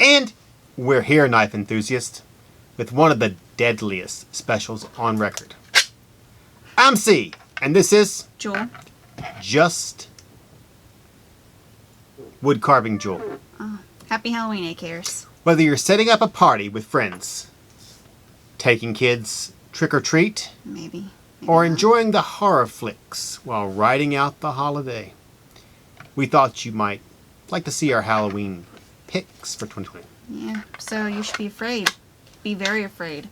And we're here, knife enthusiasts, with one of the deadliest specials on record. I'm Cee, and this is Jul. Just Wood Carving Jul. Oh, happy Halloween, AK'ers. Whether you're setting up a party with friends, taking kids trick-or-treat, Maybe or not. enjoying the horror flicks while riding out the holiday, we thought you might like to see our Halloween picks for 2020. Yeah, so you should be afraid. Be very afraid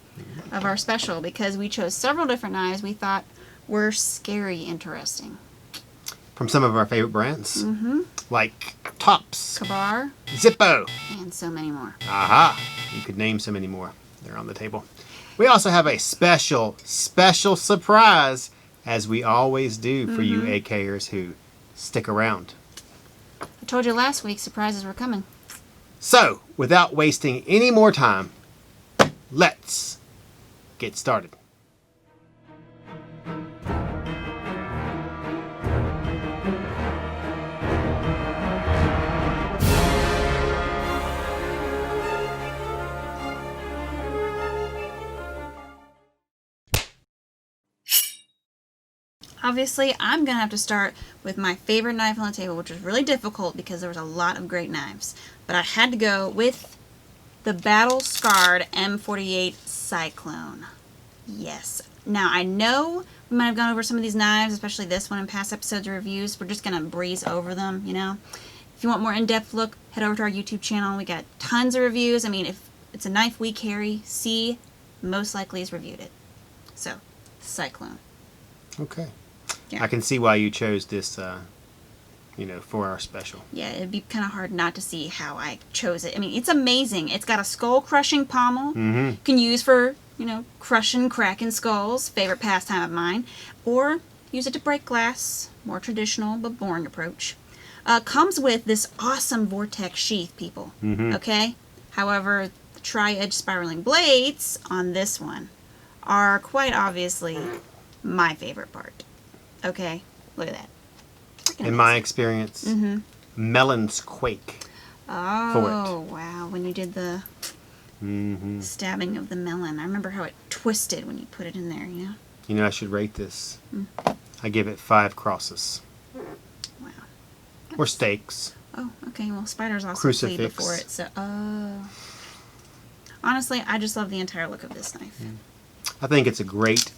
of our special because we chose several different knives we thought were scary interesting. From some of our favorite brands, like Tops, Kabar, Zippo, and so many more. aha, you could name so many more. They're on the table. We also have a special surprise, as we always do for you AK'ers who stick around. I told you last week surprises were coming. So, without wasting any more time, let's get started. Obviously, I'm going to have to start with my favorite knife on the table, which was really difficult because there was a lot of great knives. But I had to go with the Battle Scarred M48 Cyclone. Yes. Now, I know we might have gone over some of these knives, especially this one in past episodes of reviews. We're just going to breeze over them, you know. If you want more in-depth look, head over to our YouTube channel. We got tons of reviews. I mean, if it's a knife we carry, Cee most likely has reviewed it. So, Cyclone. Okay. Yeah. I can see why you chose this, for our special. Yeah, it'd be kind of hard not to see how I chose it. I mean, it's amazing. It's got a skull-crushing pommel. You can use for, crushing, cracking skulls. Favorite pastime of mine. Or use it to break glass. More traditional, but boring approach. Comes with this awesome vortec sheath, people. Okay? However, the tri-edge spiraling blades on this one are quite obviously my favorite part. Okay, look at that. In my experience, melons quake for Oh, wow. When you did the stabbing of the melon. I remember how it twisted when you put it in there, you know? You know, I should rate this. I give it 5 crosses. Wow. Or stakes. Oh, okay. Well, spiders also Crucifix. flee before it, so... Honestly, I just love the entire look of this knife. I think it's a great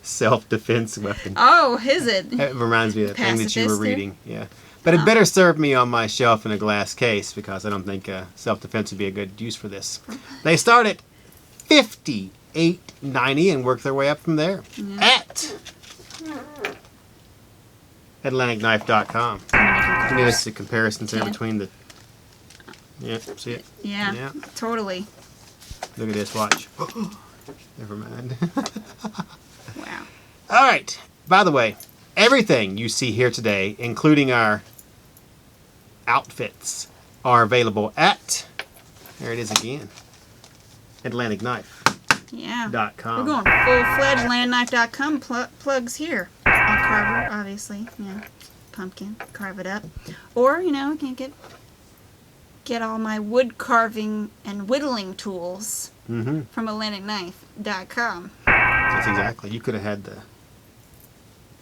self-defense weapon. Oh, is it? It reminds me of the thing that you were Pacifist there? reading. Yeah. But it better serve me on my shelf in a glass case because I don't think self-defense would be a good use for this. They start at $58.90 and work their way up from there at AtlanticKnife.com. You can see the comparisons there between the... Yeah, see it? Yeah, totally. Look at this, watch. Never mind. Wow. All right. By the way, everything you see here today, including our outfits, are available at, there it is again, AtlanticKnife.com. Yeah. We're going full-fledged landknife.com plugs here. I'll carve it, obviously. Yeah. Pumpkin. Carve it up. Or, you can get all my wood carving and whittling tools from AtlanticKnife.com. That's exactly. You could have had the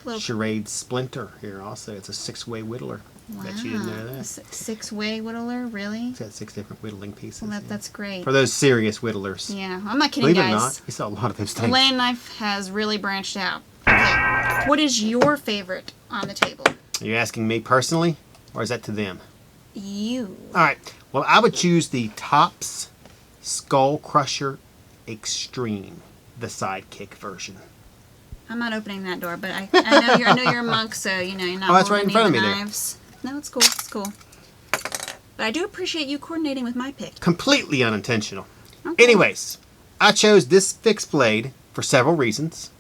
Little, charade splinter here also. It's a 6-way whittler. wow. Bet you didn't know that. 6-way whittler? Really? It's got 6 different whittling pieces. Well, yeah. that's great. For those serious whittlers. Yeah. I'm not kidding, Believe it or guys. not, we saw a lot of those things. Land Knife has really branched out. Okay. What is your favorite on the table? Are you asking me personally, or is that to them? You. All right. Well, I would choose the Tops Skullcrusher Extreme, the Sidekick version. I'm not opening that door, but I know you're a monk, so you're not. Oh, that's right in holding front of any me the there. knives. No, it's cool. It's cool. But I do appreciate you coordinating with my pick. Completely unintentional. Okay. Anyways, I chose this fixed blade for several reasons.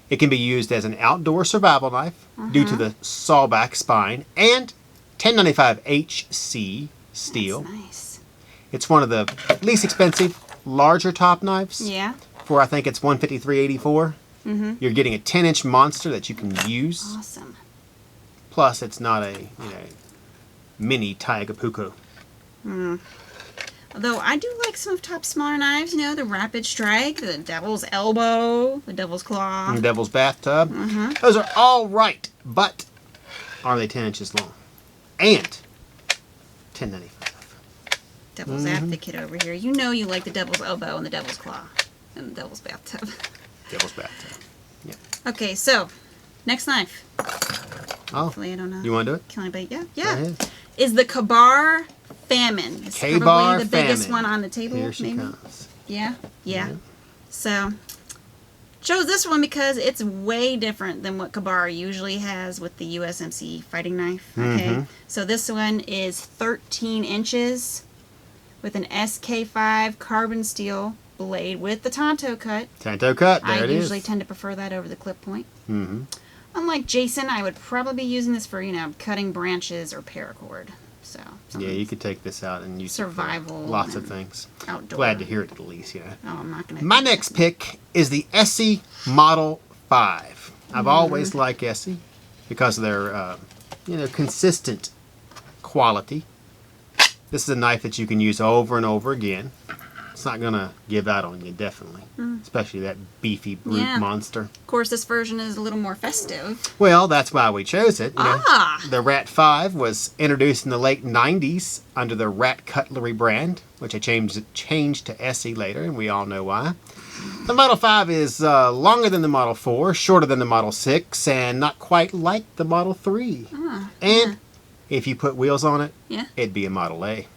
It can be used as an outdoor survival knife due to the sawback spine and 1095 HC steel. That's nice. It's one of the least expensive, larger top knives. Yeah. For I think it's $153.84. You're getting a 10-inch monster that you can use. Awesome. Plus, it's not a mini Taigapuko. Though I do like some of Top's smaller knives, you know, the Rapid Strike, the Devil's Elbow, the Devil's Claw. The Devil's Bathtub. Those are all right, but are they 10 inches long? And $10.95. Devil's Advocate over here. You know you like the Devil's Elbow and the Devil's Claw and the Devil's Bathtub. Devil's Bathtub. Yep. Okay, so next knife. Oh, Hopefully I don't know. you want to do it? Can I bite? Yeah. Go ahead. Is the Kabar Famine. It's K-Bar probably the biggest Famine. one on the table. Here she maybe. comes. Yeah. Yeah. So, chose this one because it's way different than what Kabar usually has with the USMC fighting knife. Okay. So this one is 13 inches with an SK5 carbon steel blade with the Tonto cut. Tonto cut. There I it is. usually tend to prefer that over the clip point. Unlike Jason, I would probably be using this for, you know, cutting branches or paracord. So Yeah, you could take this out and use survival it for lots of things. outdoor. Glad to hear it at least, you know. Oh, I'm not gonna. My next pick is the ESEE Model 5. I've always liked ESEE because of their, you know, consistent quality. This is a knife that you can use over and over again. It's not going to give out on you, definitely. Especially that beefy brute monster. Of course, this version is a little more festive. Well, that's why we chose it. You know. Ah! The Rat 5 was introduced in the late 90s under the Rat Cutlery brand, which I changed to ESEE later, and we all know why. The Model 5 is longer than the Model 4, shorter than the Model 6, and not quite like the Model 3. And if you put wheels on it, it'd be a Model A.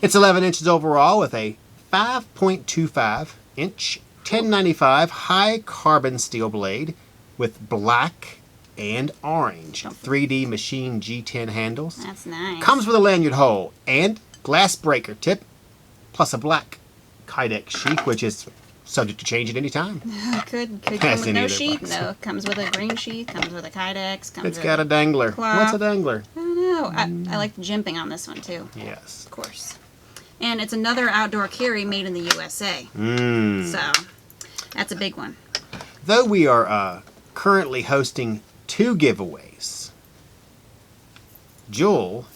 It's 11 inches overall with a 5.25-inch 1095 high carbon steel blade with black and orange 3D machine G10 handles. That's nice. Comes with a lanyard hole and glass breaker tip, plus a black Kydex sheath, which is subject to change at any time. Could come with no sheath. No, it comes with a green sheath. Comes with a Kydex. It's got a dangler. Claw. What's a dangler? I don't know. I like the jimping on this one too. Yes. Of course. And it's another outdoor carry made in the USA. So that's a big one. Though we are currently hosting 2 giveaways, Jul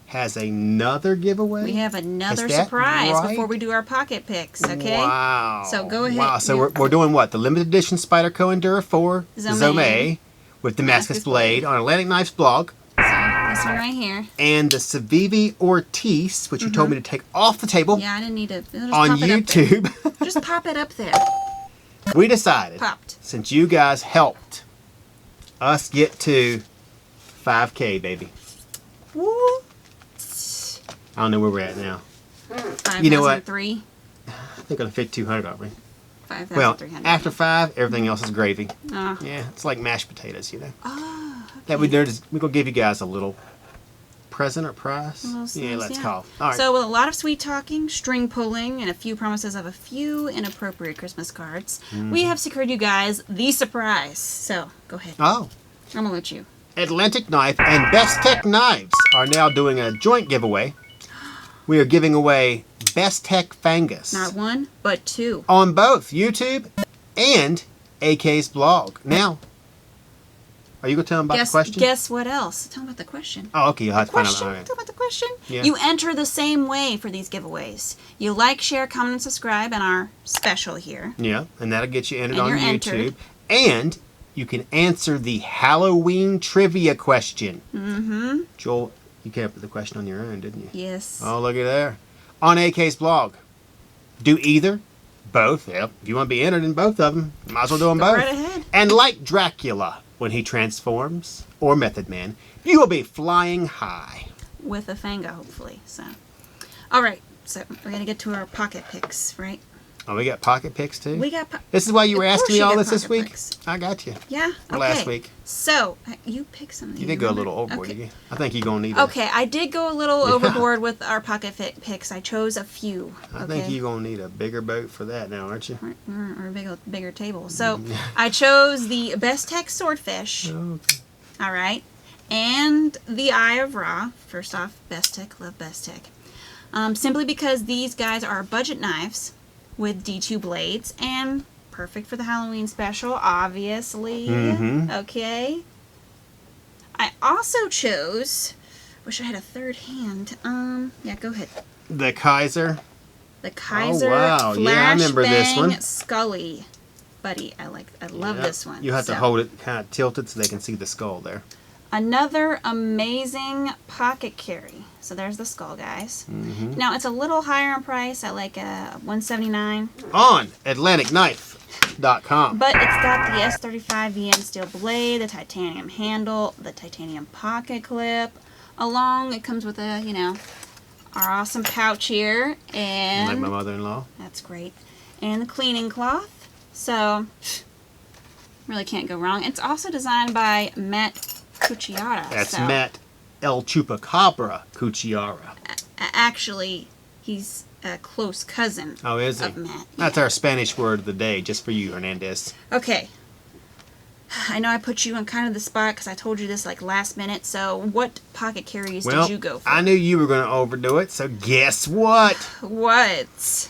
has another giveaway. We have another Is that surprise right? before we do our pocket picks, okay? Wow. So go ahead. Wow. So we're doing what? The limited edition Spyderco Endura 4 Zome with Damascus blade on Atlantic Knife's blog. This one right here. And the Civivi Ortiz, which you told me to take off the table Yeah, I didn't need to. Just on pop it up YouTube. there. Just pop it up there. We decided, Popped. since you guys helped us get to 5K, baby. Woo. I don't know where we're at now. 5,003. You know what? I think I'm 5,200, aren't we? 5,300. Well, after 5, everything else is gravy. Oh. Yeah, it's like mashed potatoes, you know. Oh, That we're going to give you guys a little present or prize. Little Let's yeah. call. All right. So with a lot of sweet talking, string pulling, and a few promises of a few inappropriate Christmas cards, we have secured you guys the surprise. So go ahead. Oh. I'm gonna let you. Atlantic Knife and Bestech Knives are now doing a joint giveaway. We are giving away Bestech Fangus. Not one, but 2. On both YouTube and AK's blog. Now, are you going to tell them about the question? Guess what else? Tell them about the question. Oh, okay. You'll have to find Question. out. All right. Tell them about the question. Yeah. You enter the same way for these giveaways. You like, share, comment, and subscribe on our special here. Yeah, and that'll get you entered And on you're YouTube. entered. And you can answer the Halloween trivia question. Joel, you came up with the question on your own, didn't you? Yes. Oh, look at there. On AK's blog. Do either, both. Yep. If you want to be entered in both of them, might as well do them Go both. right ahead. And like Dracula when he transforms, or Method Man, you will be flying high. With a Fanga, hopefully. So, all right. So we're gonna get to our pocket picks, right? Oh, we got pocket picks too? We got. This is why you were Of course asking me you all get this pocket week? picks. I got you. Yeah. Or Okay. last week. So you pick some of these. You did go a remember? little overboard, Okay. did you? I think you're going to need it. Okay, I did go a little Yeah. overboard with our pocket picks. I chose a few. I think you're going to need a bigger boat for that now, aren't you? Or a bigger table. So I chose the Bestech Swordfish. Okay. All right. And the Eye of Ra. First off, Bestech. Love Bestech. Simply because these guys are budget knives with D2 blades and perfect for the Halloween special, obviously. Okay. I also chose... Wish I had a third hand. Yeah, go ahead. The Kaiser. The Kaiser wow. Yeah, I remember this one. Scully. Buddy, I love this one. You have to hold it kind of tilted so they can see the skull there. Another amazing pocket carry. So there's the skull, guys. Now it's a little higher in price at like $179 on AtlanticKnife.com. But it's got the S35 VM steel blade, the titanium handle, the titanium pocket clip. Along, it comes with a, you know, our awesome pouch here, and like my mother-in-law. That's great. And the cleaning cloth. So really can't go wrong. It's also designed by Matt Cucciara. That's Matt El Chupacabra Cucciara. Actually, he's a close cousin is he? Of Matt. That's our Spanish word of the day, just for you, Hernandez. Okay. I know I put you on kind of the spot because I told you this like last minute. So what pocket carries did you go for? I knew you were going to overdo it, so guess what? What?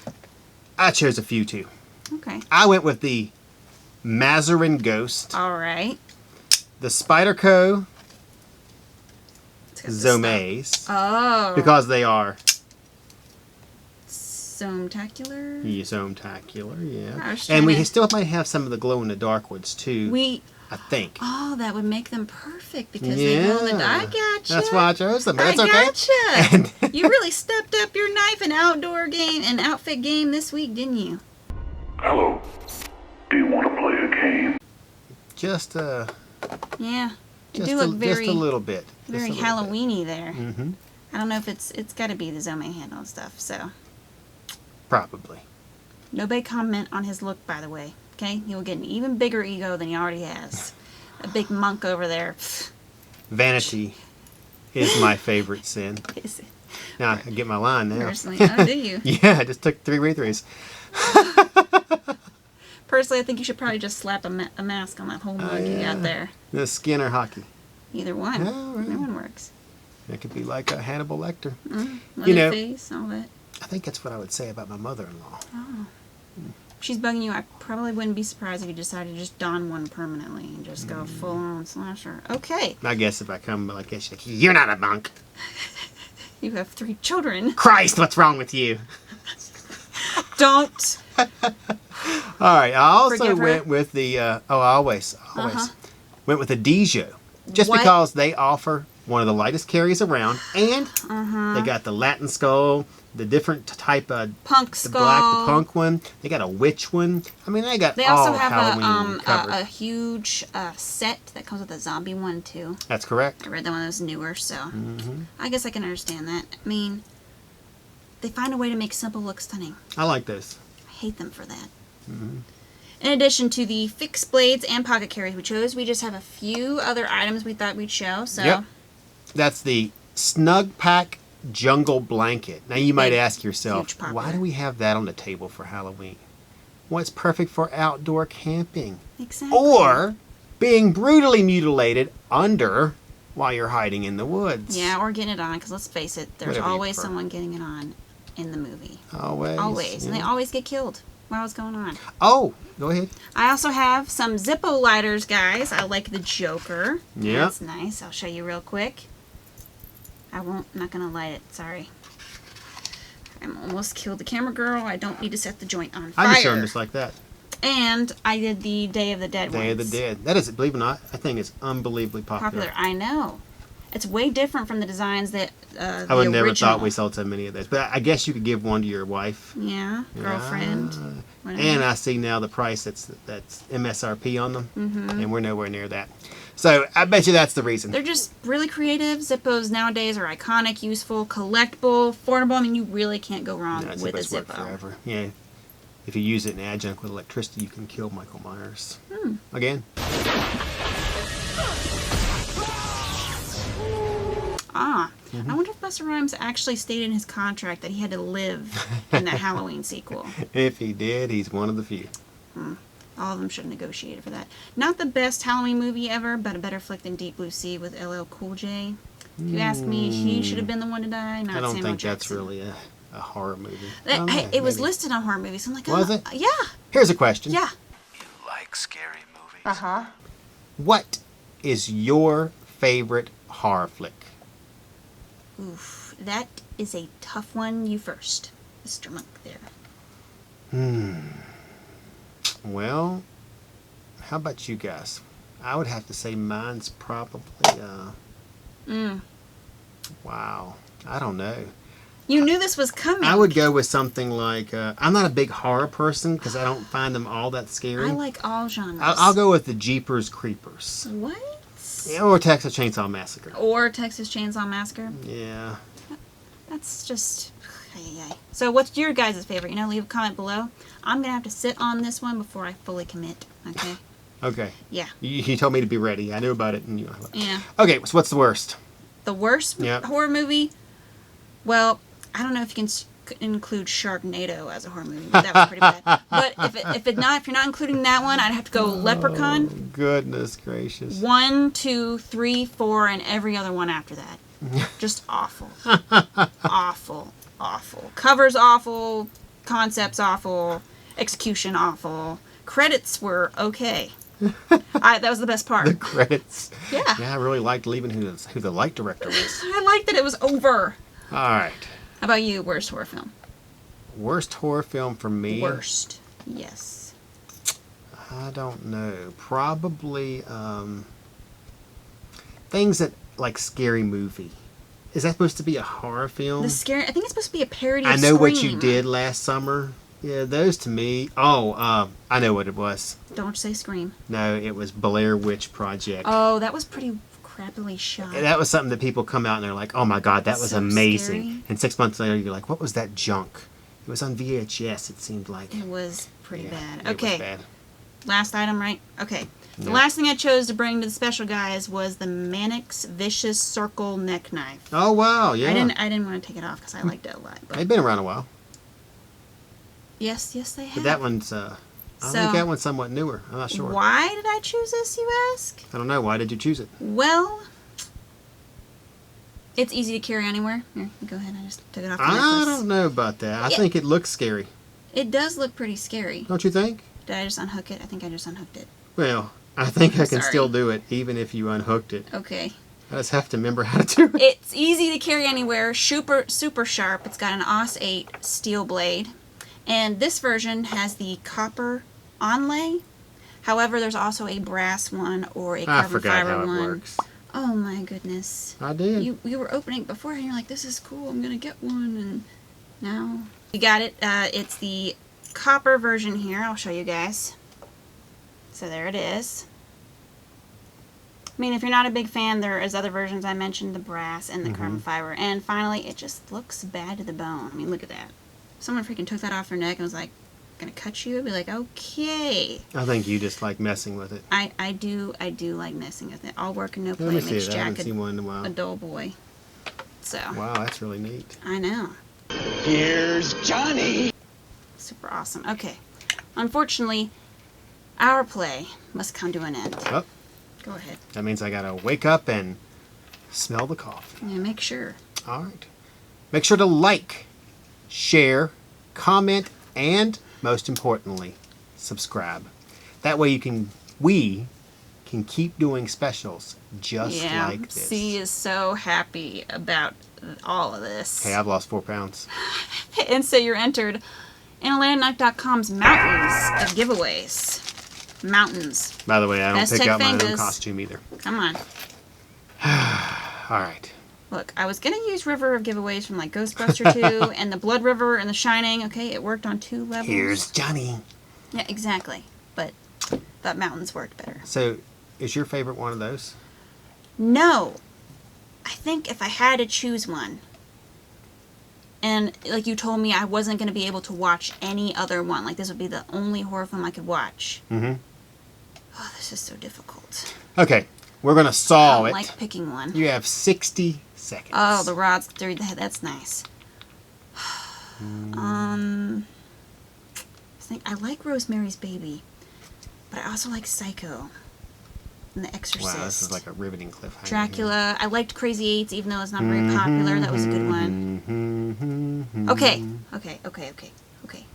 I chose a few too. Okay. I went with the Maserin Ghost. All right. The Spyderco Zomes. Oh. Because they are Zoomtacular? Zoomtacular, yeah. And we still might have some of the glow-in-the-dark ones, too. I think. Oh, that would make them perfect because they glow in the dark. I gotcha. That's why I chose them, but that's okay. Gotcha. You really stepped up your knife and outdoor game and outfit game this week, didn't you? Hello. Do you want to play a game? Just, yeah. You do look just a little bit. Very Halloween-y there. Mm-hmm. I don't know if it's got to be the Zome handle and stuff, so. Probably. Nobody comment on his look, by the way. Okay? He will get an even bigger ego than he already has. A big monk over there. Vanity is my favorite sin. Is it? Now I can get my line now. Personally, oh, do you? Yeah, I just took 3 re-3s. Personally, I think you should probably just slap a mask on that whole mug you got there. The skin or hockey? Either one. Oh, right. Either one works. It could be like a Hannibal Lecter. You know, face, all that. I think that's what I would say about my mother-in-law. Oh. She's bugging you. I probably wouldn't be surprised if you decided to just don one permanently and just go full-on slasher. Okay. I guess if I come like this, she's like, you're not a monk. You have 3 children. Christ, what's wrong with you? Don't. All right. I also went with the, I always went with the Dijon. Just because they offer one of the lightest carries around, and they got the Latin skull, the different type of punk skull, the black, the punk one. They got a witch one. I mean, they got all Halloween covered. a huge set that comes with a zombie one too. That's correct. I read that one that was newer, so I guess I can understand that. I mean, they find a way to make simple look stunning. I like those. I hate them for that. In addition to the fixed blades and pocket carries we chose, we just have a few other items we thought we'd show. So, that's the Snug Pack Jungle Blanket. Now you might ask yourself, why do we have that on the table for Halloween? Well, it's perfect for outdoor camping. Exactly. Or being brutally mutilated under while you're hiding in the woods. Yeah, or getting it on, because let's face it, there's always someone getting it on in the movie. Always. Always. Yeah. And they always get killed. What's going on? Oh, go ahead. I also have some Zippo lighters, guys. I like the Joker. Yeah. That's nice. I'll show you real quick. I'm not going to light it. Sorry. I'm almost killed the camera girl. I don't need to set the joint on fire. I just showed them just like that. And I did the Day of the Dead Day of the Dead. That is, believe it or not, I think it's unbelievably popular. I know. It's way different from the designs that I would never thought we sold so many of those. But I guess you could give one to your wife. Yeah, girlfriend. And I see now the price that's MSRP on them. And we're nowhere near that. So I bet you that's the reason. They're just really creative. Zippos nowadays are iconic, useful, collectible, affordable. I mean, you really can't go wrong with a Zippo. Work forever. Yeah. If you use it in adjunct with electricity, you can kill Michael Myers. Again. I wonder if Busta Rhymes actually stated in his contract that he had to live in that Halloween sequel. If he did, he's one of the few. All of them should have negotiated for that. Not the best Halloween movie ever, but a better flick than Deep Blue Sea with LL Cool J. If you ask me, he should have been the one to die, not Samuel Jackson. I don't think that's really a horror movie. It was listed on horror movies. I'm like, was it? Yeah. Here's a question. Yeah. You like scary movies? What is your favorite horror flick? Oof, that is a tough one. You first, Mr. Monk there. Well, how about you guys? I would have to say mine's probably, wow, I don't know. You knew this was coming. I would go with something like, I'm not a big horror person because I don't find them all that scary. I like all genres. I'll go with the Jeepers Creepers. What? Yeah, or Texas Chainsaw Massacre. Or Texas Chainsaw Massacre. Yeah. That's just... So what's your guys' favorite? You know, leave a comment below. I'm going to have to sit on this one before I fully commit. Okay? Okay. Yeah. You told me to be ready. I knew about it. And you. Yeah. Okay, so what's the worst? The worst Yep. horror movie? Well, I don't know if you can include Sharknado as a horror movie. But that was pretty bad. But if you're not including that one, I'd have to go Leprechaun. Oh, goodness gracious. 1, 2, 3, 4, and every other one after that. Just awful. Awful. Awful. Covers awful. Concepts awful. Execution awful. Credits were okay. That was the best part. The credits. Yeah. Yeah, I really liked leaving who the light director was. I liked that it was over. All right. How about you? Worst horror film? Worst horror film for me? Worst. Yes. I don't know. Probably things that like Scary Movie. Is that supposed to be a horror film? I think it's supposed to be a parody of I know what Scream. you did last summer. Yeah, those to me. Oh, I know what it was. Don't say Scream. No, it was Blair Witch Project. Oh, that was pretty crappily shot. That was something that people come out and they're like, "Oh my God, that was So amazing!" scary. And 6 months later, you're like, "What was that junk?" It was on VHS. It seemed like. It was pretty bad. It Okay. was bad. Last item, right? Okay. The Yep. last thing I chose to bring to the special guys was the Manix Vicious Circle Neck Knife. Oh wow, yeah. I didn't want to take it off because I liked it a lot. But They've been around a while, yes, they have. but that one's. I think that one's somewhat newer. I'm not sure. Why did I choose this, you ask? I don't know. Why did you choose it? Well, it's easy to carry anywhere. Here, go ahead. I just took it off the I necklace. don't know about that. I Yeah. think it looks scary. It does look pretty scary. Don't you think? Did I just unhook it? I think I just unhooked it. Well, I think I can Sorry. still do it even if you unhooked it. Okay. I just have to remember how to do it. It's easy to carry anywhere. Super sharp. It's got an AUS 8 steel blade. And this version has the copper onlay. However, there's also a brass one or a I carbon forgot fiber how it one. works. Oh my goodness. I did. You were opening it before and you're like, this is cool, I'm gonna get one, and now you got it. It's the copper version here. I'll show you guys. So there it is. I mean, if you're not a big fan, there is other versions. I mentioned the brass and the carbon fiber. And finally, it just looks bad to the bone. I mean, look at that. Someone freaking took that off their neck and was like, gonna cut you? I'd be like, okay. I think you just like messing with it. I do like messing with it. All work and no Let play me makes see it. I haven't Jack seen one in a while. a dull boy. So, Wow, that's really neat. I know. Here's Johnny. Super awesome. Okay. Unfortunately, our play must come to an end. Oh, Go ahead. that means I gotta wake up and smell the coffee. Yeah, make sure. All right. Make sure to like, share, comment, and most importantly, subscribe. That way we can keep doing specials just Yeah, like this. Cee is so happy about all of this. Hey, I've lost 4 pounds. And so you're entered in AtlantaKnife.com's mountains of giveaways. Mountains. By the way, I don't Best pick take out my own fingers. costume either. Come on. All right. Look, I was going to use River of giveaways from like Ghostbuster 2 and the Blood River and the Shining. Okay, it worked on 2 levels. Here's Johnny. Yeah, exactly. But that Mountains worked better. So, is your favorite one of those? No. I think if I had to choose one, and like you told me I wasn't going to be able to watch any other one, like this would be the only horror film I could watch. Mm-hmm. Oh, this is so difficult. Okay, we're going to I saw don't it. like picking one. You have 60 seconds. Oh, the rods through the head. That's nice. I like Rosemary's Baby, but I also like Psycho and The Exorcist. Wow, this is like a riveting cliffhanger. Dracula. I liked Crazy Eights, even though it's not very popular. That was a good one. one. Okay.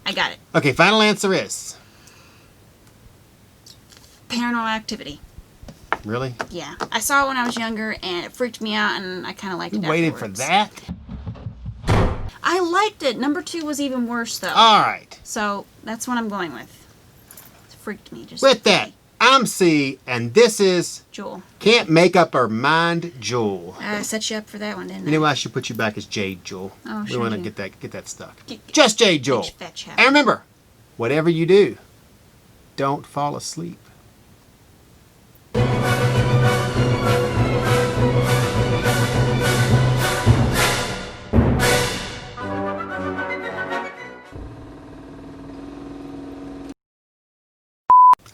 I got it. Okay, final answer is... Paranormal Activity. Really? Yeah. I saw it when I was younger, and it freaked me out, and I kind of liked You it waited for afterwards. that? I liked it. Number 2 was even worse, though. All right. So that's what I'm going with. It freaked me. Just With that, I'm Cee, and this is Jul. Can't Make Up Her Mind, Jul. I set you up for that one, didn't I? You know what? I should put you back as J Jul. Oh, we sure want to do. get that stuck. Just J Jul. Fetch And remember, whatever you do, don't fall asleep.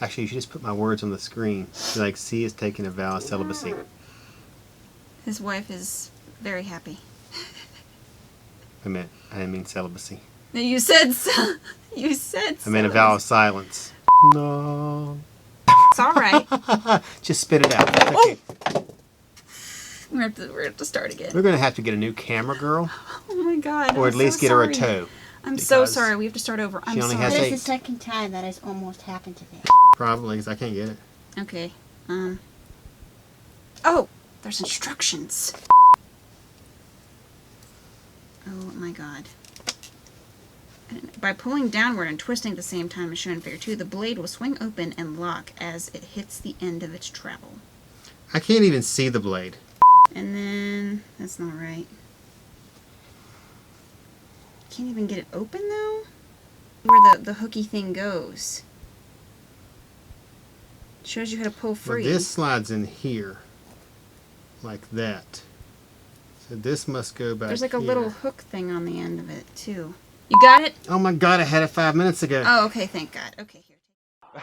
Actually, you should just put my words on the screen. Be like, Cee is taking a vow of celibacy. His wife is very happy. I didn't mean celibacy. No, you said you said. I meant a vow of silence. No. It's all right. Just spit it out. It's okay. We're gonna have to start again. We're gonna have to get a new camera girl, Oh my god. or I'm at least so get her a sorry. toe. I'm so because sorry. We have to start over. I'm only sorry. has That eight. is the second time that has almost happened to me. Probably, because I can't get it. Okay. Oh, there's instructions. Oh my god. By pulling downward and twisting at the same time as shown in Figure 2, the blade will swing open and lock as it hits the end of its travel. I can't even see the blade. And then, that's not right. Can't even get it open though? Where the hooky thing goes. Shows you how to pull Well, free. this slides in here, like that. So this must go back There's like a here. little hook thing on the end of it too. You got it? Oh my god, I had it 5 minutes ago. Oh, okay, thank God. Okay, here.